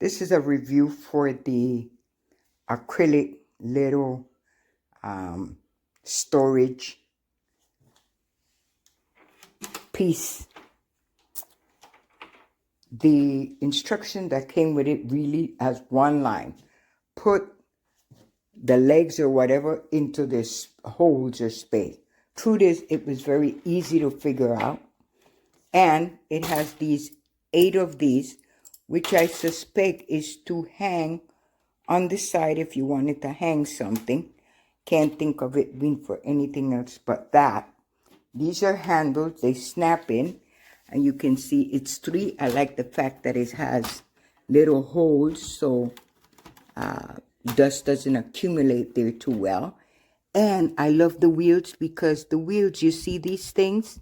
This is a review for the acrylic little storage piece. The instruction that came with it really has one line. Put the legs or whatever into this holes or space. Through this, it was very easy to figure out. And it has these 8 of these, which I suspect is to hang on the side if you wanted to hang something. Can't think of it being for anything else but that. These are handles. They snap in. And you can see it's 3. I like the fact that it has little holes so dust doesn't accumulate there too well. And I love the wheels because the wheels, you see these things?